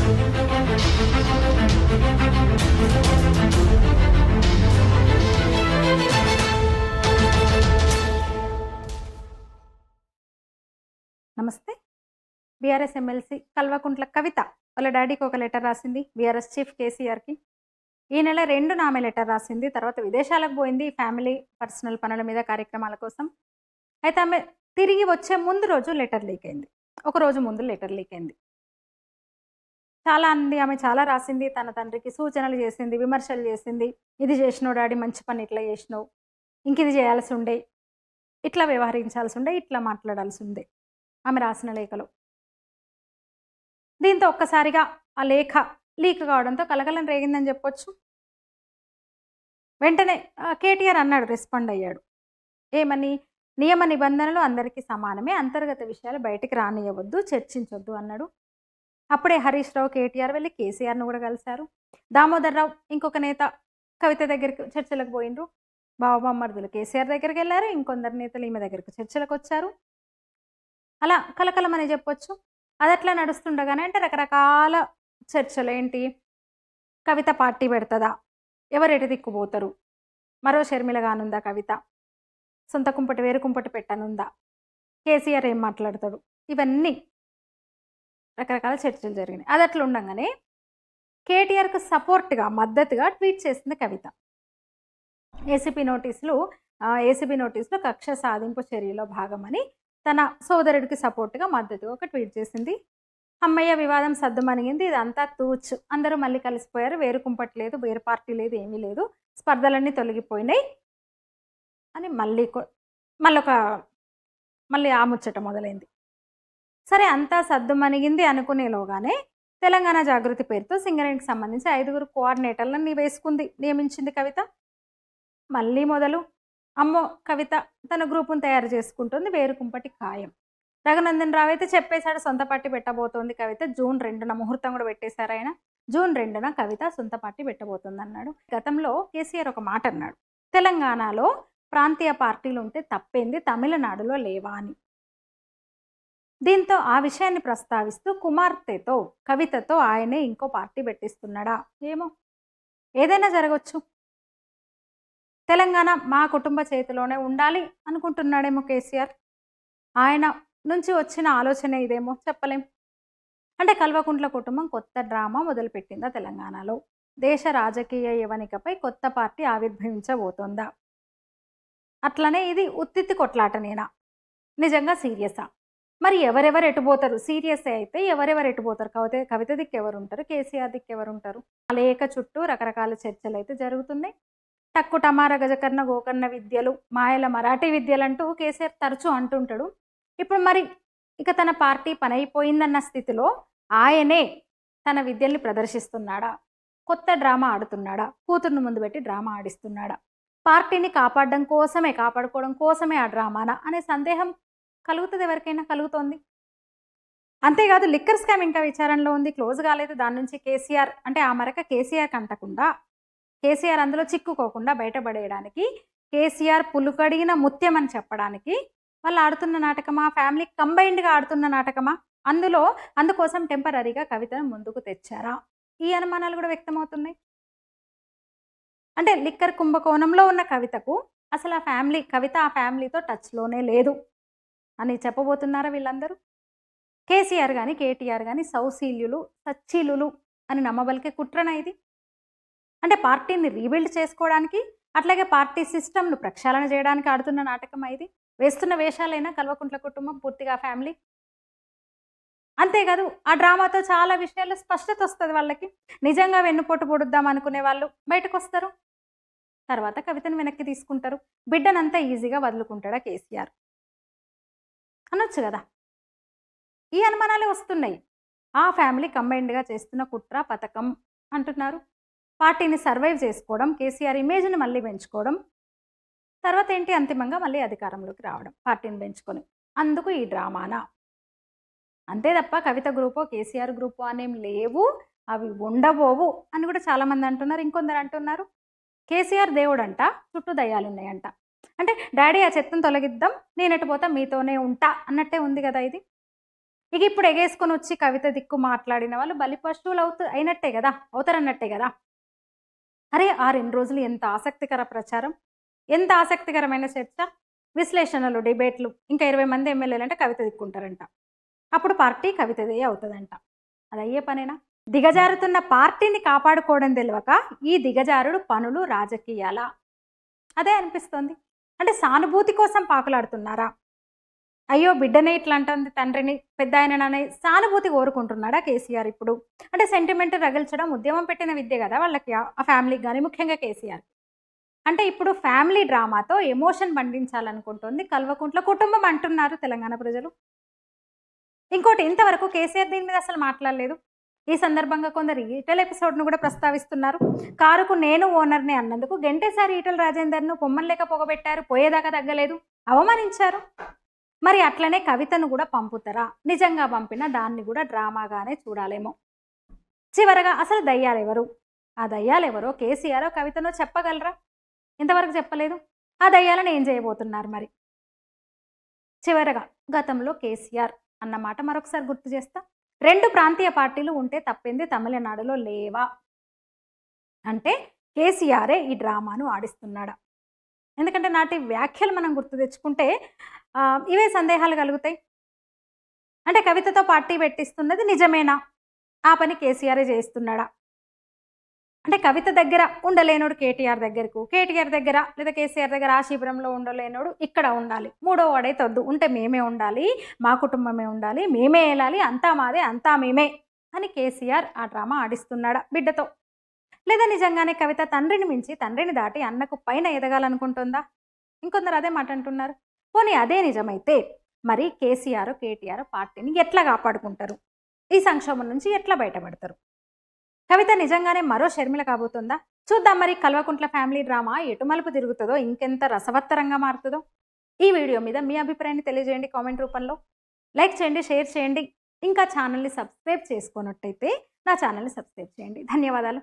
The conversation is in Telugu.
నమస్తే. బీఆర్ఎస్ ఎమ్మెల్సీ కల్వకుంట్ల కవిత వాళ్ళ డాడీకి ఒక లెటర్ రాసింది బీఆర్ఎస్ చీఫ్ కేసీఆర్కి. ఈ నెల 2న ఆమె లెటర్ రాసింది. తర్వాత విదేశాలకు పోయింది ఫ్యామిలీ పర్సనల్ పనుల మీద కార్యక్రమాల కోసం. అయితే ఆమె తిరిగి వచ్చే ముందు రోజు లెటర్ లీక్ అయింది. ఒక రోజు ముందు లెటర్ లీక్ అయింది. చాలా అంది, ఆమె చాలా రాసింది. తన తండ్రికి సూచనలు చేసింది, విమర్శలు చేసింది. ఇది చేసినావు డాడీ, మంచి పని ఇట్లా చేసినావు, ఇంక ఇది చేయాల్సి ఉండే, ఇట్లా వ్యవహరించాల్సి ఉండే, ఇట్లా మాట్లాడాల్సి ఉండే ఆమె రాసిన లేఖలో. దీంతో ఒక్కసారిగా ఆ లేఖ లీక్ కావడంతో కలకలం రేగిందని చెప్పొచ్చు. వెంటనే కేటీఆర్ అన్నాడు, రెస్పాండ్ అయ్యాడు. ఏమని? నియమ నిబంధనలు అందరికీ సమానమే, అంతర్గత విషయాలు బయటికి రానియవద్దు, చర్చించొద్దు అన్నాడు. అప్పుడే హరీష్ రావు కేటీఆర్ వెళ్ళి కేసీఆర్ను కూడా కలిశారు. దామోదర్ రావు ఇంకొక నేత కవిత దగ్గరికి చర్చలకు పోయిండ్రు. బావబామ్మర్దులు కేసీఆర్ దగ్గరికి వెళ్ళారు. ఇంకొందరు నేతలు ఈమె దగ్గరికి చర్చలకు వచ్చారు. అలా కలకలం అని చెప్పొచ్చు. అది అట్లా నడుస్తుండగానే అంటే రకరకాల చర్చలు. ఏంటి? కవిత పార్టీ పెడుతుందా? ఎవరెటు దిక్కుపోతారు? మరో షర్మిల కానుందా కవిత? సొంత కుంపటి వేరు కుంపటి పెట్టనుందా? కేసీఆర్ ఏం మాట్లాడతాడు? ఇవన్నీ రకరకాల చర్చలు జరిగినాయి. అది అట్లా ఉండగానే కేటీఆర్కు సపోర్ట్గా మద్దతుగా ట్వీట్ చేసింది కవిత. ఏసీబీ నోటీసులో కక్ష సాధింపు చర్యలో భాగమని తన సోదరుడికి సపోర్ట్గా మద్దతుగా ఒక ట్వీట్ చేసింది. అమ్మయ్య, వివాదం సద్దుమణిగింది, ఇదంతా తూచు, అందరూ మళ్ళీ కలిసిపోయారు, వేరు కుంపటి లేదు, వేరు పార్టీ లేదు, ఏమీ లేదు, స్పర్ధలన్నీ తొలగిపోయినాయి అని మళ్ళీ ఆ ముచ్చట మొదలైంది. సరే, అంతా సద్దుమణిగింది అనుకునేలోగానే తెలంగాణ జాగృతి పేరుతో సింగరేణికి సంబంధించి 5 కోఆర్డినేటర్లను నియమించింది కవిత. మళ్ళీ మొదలు. అమ్మో, కవిత తన గ్రూపును తయారు చేసుకుంటుంది, వేరు కుంపటి ఖాయం. రఘునందన్ రావు అయితే చెప్పేశాడు, సొంత పార్టీ పెట్టబోతోంది కవిత. జూన్ 2న ముహూర్తం కూడా పెట్టేశారు ఆయన. జూన్ 2న కవిత సొంత పార్టీ పెట్టబోతుంది అన్నాడు. గతంలో కేసీఆర్ ఒక మాట అన్నాడు, తెలంగాణలో ప్రాంతీయ పార్టీలు ఉంటే తప్పేంది, తమిళనాడులో లేవా అని. దీంతో ఆ విషయాన్ని ప్రస్తావిస్తూ కుమార్తెతో కవితతో ఆయనే ఇంకో పార్టీ పెట్టిస్తున్నాడా? ఏమో, ఏదైనా జరగవచ్చు. తెలంగాణ మా కుటుంబ చేతిలోనే ఉండాలి అనుకుంటున్నాడేమో కేసీఆర్. ఆయన నుంచి వచ్చిన ఆలోచన ఇదేమో, చెప్పలేం. అంటే కల్వకుంట్ల కుటుంబం కొత్త డ్రామా మొదలుపెట్టిందా తెలంగాణలో? దేశ రాజకీయ యవనికపై కొత్త పార్టీ ఆవిర్భవించబోతోందా? అట్లనే ఇది ఉత్తిత్తి కొట్లాటనేనా? నిజంగా సీరియసా? మరి ఎవరెవరు ఎటుపోతారు? సీరియస్ అయితే ఎవరెవరు ఎటుపోతారు? కవిత దిక్కు ఎవరుంటారు? కేసీఆర్ దిక్కు ఎవరుంటారు? ఆ లేఖ చుట్టూ రకరకాల చర్చలు అయితే జరుగుతున్నాయి. టక్కు టమార గజకర్ణ గోకర్ణ విద్యలు, మాయల మరాఠీ విద్యలంటూ కేసీఆర్ తరచూ అంటుంటాడు. ఇప్పుడు మరి ఇక తన పార్టీ పనైపోయిందన్న స్థితిలో ఆయనే తన విద్యల్ని ప్రదర్శిస్తున్నాడా? కొత్త డ్రామా ఆడుతున్నాడా? కూతుర్ను ముందు పెట్టి డ్రామా ఆడిస్తున్నాడా? పార్టీని కాపాడుకోవడం కోసమే ఆ డ్రామానా అనే సందేహం కలుగుతుంది, ఎవరికైనా కలుగుతోంది. అంతేకాదు, లిక్కర్ స్కామ్ ఇంకా విచారణలో ఉంది, క్లోజ్ కాలేదు. దాని నుంచి కేసీఆర్ అంటే ఆ మరక కేసీఆర్కి అంటకుండా, కేసీఆర్ అందులో చిక్కుకోకుండా బయటపడేయడానికి, కేసీఆర్ పులుకడిగిన ముత్యం అని చెప్పడానికి వాళ్ళు ఆడుతున్న నాటకమా? ఫ్యామిలీ కంబైన్డ్గా ఆడుతున్న నాటకమా? అందుకోసం టెంపరీగా కవితను ముందుకు తెచ్చారా? ఈ అనుమానాలు కూడా వ్యక్తమవుతున్నాయి. అంటే లిక్కర్ కుంభకోణంలో ఉన్న కవితకు అసలు కవిత ఆ ఫ్యామిలీతో టచ్లోనే లేదు అని చెప్పబోతున్నారా వీళ్ళందరూ? కేసీఆర్ కానీ కేటీఆర్ కానీ సచ్చీలులు అని నమ్మబలికే కుట్రన ఇది. అంటే పార్టీని రీబిల్డ్ చేసుకోవడానికి, అట్లాగే పార్టీ సిస్టమ్ను ప్రక్షాళన చేయడానికి ఆడుతున్న నాటకం ఇది. వేస్తున్న వేషాలైనా కల్వకుంట్ల కుటుంబం పూర్తిగా ఫ్యామిలీ. అంతేకాదు, ఆ డ్రామాతో చాలా విషయాల్లో స్పష్టత వస్తుంది వాళ్ళకి. నిజంగా వెన్నుపోటు పొడుద్దాం అనుకునే వాళ్ళు బయటకు వస్తారు. తర్వాత కవితను వెనక్కి తీసుకుంటారు. బిడ్డనంతా ఈజీగా వదులుకుంటాడా కేసీఆర్ అనొచ్చు కదా. ఈ అనుమానాలే వస్తున్నాయి. ఆ ఫ్యామిలీ కంబైన్డ్గా చేస్తున్న కుట్ర పథకం అంటున్నారు. పార్టీని సర్వైవ్ చేసుకోవడం, కేసీఆర్ ఇమేజ్ని మళ్ళీ పెంచుకోవడం, తర్వాత ఏంటి, అంతిమంగా మళ్ళీ అధికారంలోకి రావడం పార్టీని పెంచుకొని. అందుకు ఈ డ్రామానా? అంతే తప్ప కవిత గ్రూపో కేసీఆర్ గ్రూపో అనేం లేవు, అవి ఉండబోవు అని కూడా చాలామంది అంటున్నారు. ఇంకొందరు అంటున్నారు కేసీఆర్ దేవుడంట, చుట్టూ దయ్యాలున్నాయంట. అంటే డాడీ ఆ చెత్తను తొలగిద్దాం, నేనెటు పోతా మీతోనే ఉంటా అన్నట్టే ఉంది కదా ఇది. ఇక ఇప్పుడు ఎగేసుకొని వచ్చి కవిత దిక్కు మాట్లాడిన వాళ్ళు బలి పశువులు అయినట్టే కదా, అవుతారన్నట్టే కదా. అరే ఆ 2 రోజులు ఎంత ఆసక్తికర ప్రచారం, ఎంత ఆసక్తికరమైన చర్చ, విశ్లేషణలు, డిబేట్లు. ఇంకా 20 మంది ఎమ్మెల్యేలు అంటే కవిత దిక్కుంటారంట. అప్పుడు పార్టీ కవితదే అవుతుందంట. అది అయ్యే పనేనా? దిగజారుతున్న పార్టీని కాపాడుకోవడం తెలియక ఈ దిగజారుడు పనులు రాజకీయాల? అదే అనిపిస్తోంది. అంటే సానుభూతి కోసం పాకులాడుతున్నారా? అయ్యో బిడ్డనే ఇట్లా అంటుంది తండ్రిని, పెద్ద ఆయననే సానుభూతి కోరుకుంటున్నాడా కేసీఆర్ ఇప్పుడు? అంటే సెంటిమెంట్ రగిల్చడం ఉద్యమం పెట్టిన విద్య కదా వాళ్ళకి, ఆ ఫ్యామిలీకి కానీ, ముఖ్యంగా కేసీఆర్. అంటే ఇప్పుడు ఫ్యామిలీ డ్రామాతో ఎమోషన్ పండించాలనుకుంటుంది కల్వకుంట్ల కుటుంబం అంటున్నారు తెలంగాణ ప్రజలు. ఇంకోటి, ఇంతవరకు కేసీఆర్ దీని మీద అసలు మాట్లాడలేదు. ఈ సందర్భంగా కొందరు ఈటెల ఎపిసోడ్ను కూడా ప్రస్తావిస్తున్నారు. కారుకు నేను ఓనర్ని అన్నందుకు గంటేసారి ఈటెల రాజేందర్ను పొమ్మలేక పొగబెట్టారు, పోయేదాకా తగ్గలేదు, అవమానించారు. మరి అట్లనే కవితను కూడా పంపుతారా? నిజంగా పంపిన దాన్ని కూడా డ్రామాగానే చూడాలేమో. చివరగా అసలు దయ్యాలెవరు? ఆ దయ్యాలెవరో కేసీఆర్ కవితనో చెప్పగలరా? ఇంతవరకు చెప్పలేదు. ఆ దయ్యాలను ఏం చేయబోతున్నారు మరి? చివరగా గతంలో కేసీఆర్ అన్నమాట మరొకసారి గుర్తు చేస్తా. 2 ప్రాంతీయ పార్టీలు ఉంటే తప్పింది తమిళనాడులో లేవా అంటే కేసీఆరే ఈ డ్రామాను ఆడిస్తున్నాడా? ఎందుకంటే నాటి వ్యాఖ్యలు మనం గుర్తు తెచ్చుకుంటే ఇవే సందేహాలు కలుగుతాయి. అంటే కవితతో పార్టీ పెట్టిస్తున్నది నిజమేనా? ఆ పని కేసీఆరే చేస్తున్నాడా? అంటే కవిత దగ్గర ఉండలేనోడు కేటీఆర్ దగ్గరకు, కేటీఆర్ దగ్గర లేదా కేసీఆర్ దగ్గర ఆ శిబిరంలో ఉండలేనోడు ఇక్కడ ఉండాలి, మూడో వాడైతే వద్దు, ఉంటే మేమే ఉండాలి, మా కుటుంబమే ఉండాలి, మేమే వెళ్ళాలి, అంతా మాదే, అంతా మేమే అని కేసీఆర్ ఆ డ్రామా ఆడిస్తున్నాడా బిడ్డతో? లేదా నిజంగానే కవిత తండ్రిని మించి, తండ్రిని దాటి అన్నకు పైన ఎదగాలనుకుంటుందా? ఇంకొందరు అదే మాట అంటున్నారు. పోనీ అదే నిజమైతే మరి కేసీఆర్ కేటీఆర్ పార్టీని ఎట్లా కాపాడుకుంటారు? ఈ సంక్షోభం నుంచి ఎట్లా బయటపడతారు? కవిత నిజంగానే మరో షర్మిల కాబోతుందా? చూద్దాం మరి. కల్వకుంట్ల ఫ్యామిలీ డ్రామా ఎటు మలుపు తిరుగుతుందో, ఇంకెంత రసవత్తరంగా మారుతుందో. ఈ వీడియో మీద మీ అభిప్రాయాన్ని తెలియజేయండి కామెంట్ రూపంలో. లైక్ చేయండి, షేర్ చేయండి. ఇంకా ఛానల్ని సబ్స్క్రైబ్ చేసుకున్నట్టయితే నా ఛానల్ని సబ్స్క్రైబ్ చేయండి. ధన్యవాదాలు.